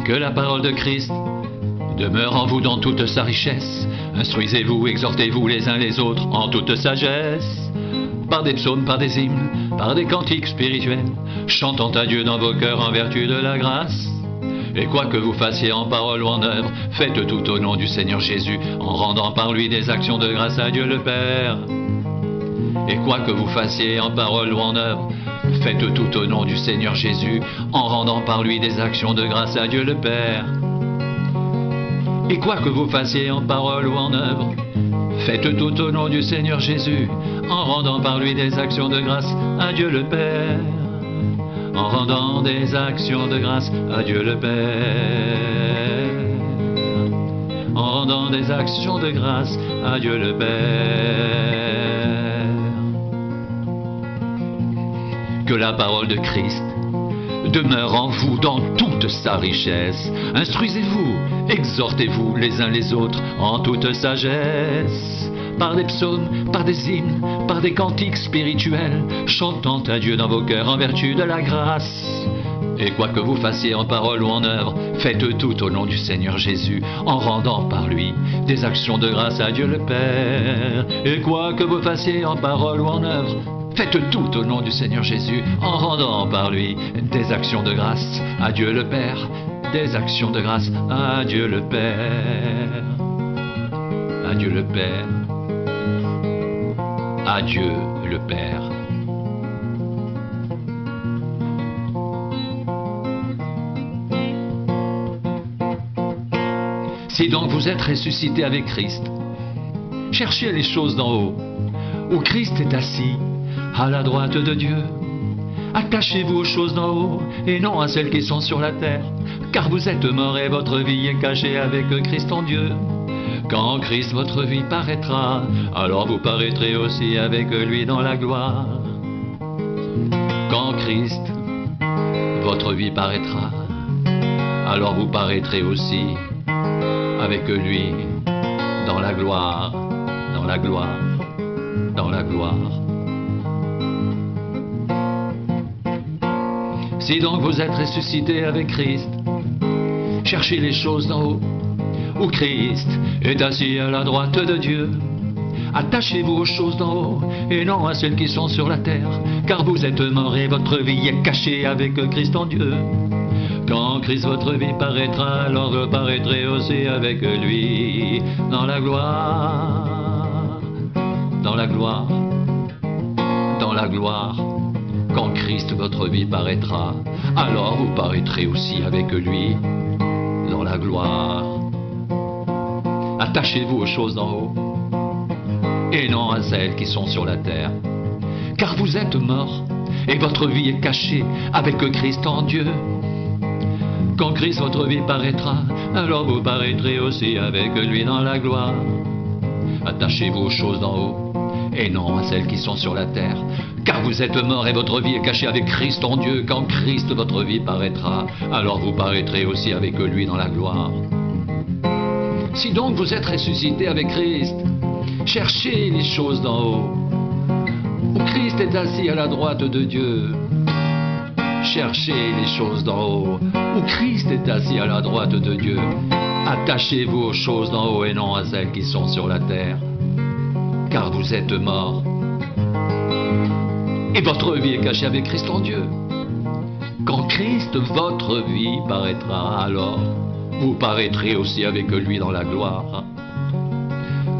Que la parole de Christ demeure en vous dans toute sa richesse. Instruisez-vous, exhortez-vous les uns les autres en toute sagesse. Par des psaumes, par des hymnes, par des cantiques spirituels, chantant à Dieu dans vos cœurs en vertu de la grâce. Et quoi que vous fassiez en parole ou en œuvre, faites tout au nom du Seigneur Jésus, en rendant par lui des actions de grâce à Dieu le Père. Et quoi que vous fassiez en parole ou en œuvre, faites tout au nom du Seigneur Jésus, en rendant par lui des actions de grâce à Dieu le Père. Et quoi que vous fassiez en parole ou en œuvre, faites tout au nom du Seigneur Jésus, en rendant par lui des actions de grâce à Dieu le Père. En rendant des actions de grâce à Dieu le Père. En rendant des actions de grâce à Dieu le Père. Que la parole de Christ demeure en vous dans toute sa richesse. Instruisez-vous, exhortez-vous les uns les autres en toute sagesse. Par des psaumes, par des hymnes, par des cantiques spirituels, chantant à Dieu dans vos cœurs en vertu de la grâce. Et quoi que vous fassiez en parole ou en œuvre, faites tout au nom du Seigneur Jésus, en rendant par lui des actions de grâce à Dieu le Père. Et quoi que vous fassiez en parole ou en œuvre, faites tout au nom du Seigneur Jésus, en rendant par lui des actions de grâce à Dieu le Père. Des actions de grâce à Dieu le Père. À Dieu le Père. À Dieu le Père. Si donc vous êtes ressuscité avec Christ, cherchez les choses d'en haut, où Christ est assis, à la droite de Dieu. Attachez-vous aux choses d'en haut, et non à celles qui sont sur la terre, car vous êtes morts et votre vie est cachée avec Christ en Dieu. Quand Christ votre vie paraîtra, alors vous paraîtrez aussi avec lui dans la gloire. Quand Christ votre vie paraîtra, alors vous paraîtrez aussi avec lui dans la gloire, dans la gloire, dans la gloire. Si donc vous êtes ressuscité avec Christ, cherchez les choses d'en haut, où Christ est assis à la droite de Dieu. Attachez-vous aux choses d'en haut, et non à celles qui sont sur la terre, car vous êtes morts et votre vie est cachée avec Christ en Dieu. Quand Christ votre vie paraîtra, alors vous paraîtrez aussi avec lui dans la gloire, dans la gloire, dans la gloire. Quand Christ votre vie paraîtra, alors vous paraîtrez aussi avec lui dans la gloire. Attachez-vous aux choses d'en haut, et non à celles qui sont sur la terre, car vous êtes morts, et votre vie est cachée avec Christ en Dieu. Quand Christ votre vie paraîtra, alors vous paraîtrez aussi avec lui dans la gloire. Attachez-vous aux choses d'en haut, et non à celles qui sont sur la terre, car vous êtes morts et votre vie est cachée avec Christ en Dieu. Quand Christ votre vie paraîtra, alors vous paraîtrez aussi avec lui dans la gloire. Si donc vous êtes ressuscité avec Christ, cherchez les choses d'en haut, où Christ est assis à la droite de Dieu. Cherchez les choses d'en haut, où Christ est assis à la droite de Dieu. Attachez-vous aux choses d'en haut et non à celles qui sont sur la terre, car vous êtes morts, et votre vie est cachée avec Christ en Dieu. Quand Christ votre vie paraîtra, alors vous paraîtrez aussi avec lui dans la gloire.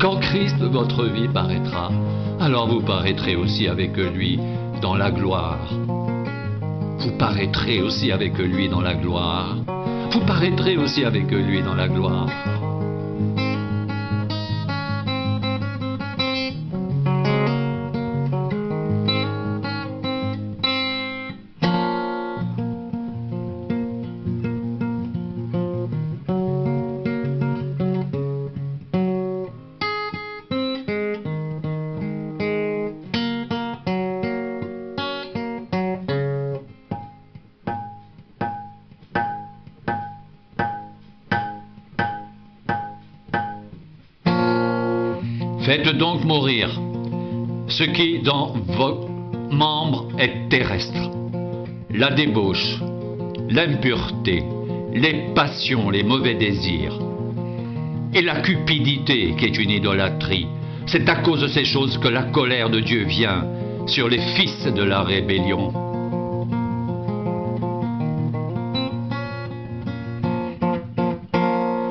Quand Christ votre vie paraîtra, alors vous paraîtrez aussi avec lui dans la gloire. Vous paraîtrez aussi avec lui dans la gloire. Vous paraîtrez aussi avec lui dans la gloire. Faites donc mourir ce qui dans vos membres est terrestre, la débauche, l'impureté, les passions, les mauvais désirs, et la cupidité qui est une idolâtrie. C'est à cause de ces choses que la colère de Dieu vient sur les fils de la rébellion.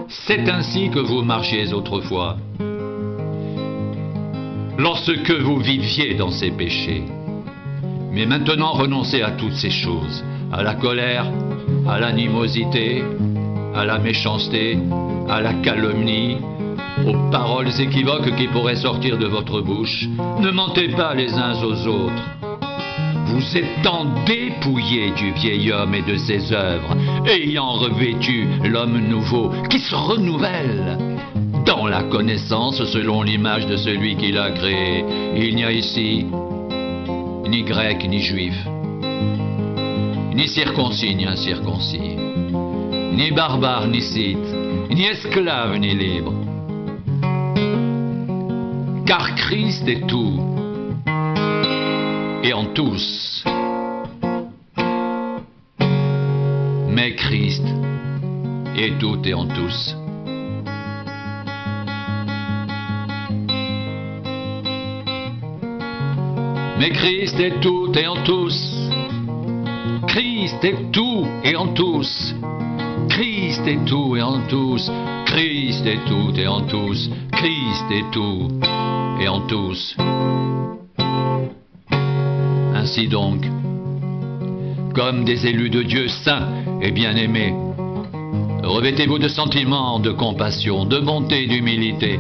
C'est ainsi que vous marchiez autrefois, lorsque vous viviez dans ces péchés. Mais maintenant renoncez à toutes ces choses, à la colère, à l'animosité, à la méchanceté, à la calomnie, aux paroles équivoques qui pourraient sortir de votre bouche. Ne mentez pas les uns aux autres. Vous étant dépouillés du vieil homme et de ses œuvres, ayant revêtu l'homme nouveau qui se renouvelle dans la connaissance selon l'image de celui qui l'a créé. Il n'y a ici ni grec ni juif, ni circoncis ni incirconcis, ni barbare ni scythe, ni esclave ni libre. Car Christ est tout et en tous. Mais Christ est tout et en tous. Mais Christ est tout et en tous. Christ est tout et en tous. Christ est tout et en tous. Christ est tout et en tous. Christ est tout et en tous. Ainsi donc, comme des élus de Dieu saints et bien-aimés, revêtez-vous de sentiments, de compassion, de bonté, d'humilité,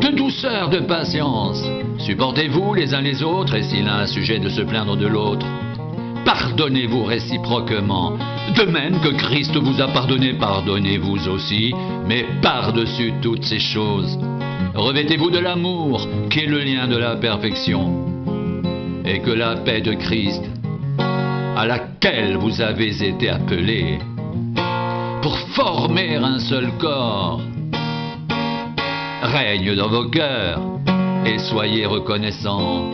de douceur, de patience. Supportez-vous les uns les autres, et s'il a un sujet de se plaindre de l'autre, pardonnez-vous réciproquement. De même que Christ vous a pardonné, pardonnez-vous aussi, mais par-dessus toutes ces choses, revêtez-vous de l'amour, qui est le lien de la perfection, et que la paix de Christ, à laquelle vous avez été appelés, pour former un seul corps, règne dans vos cœurs, et soyez reconnaissants.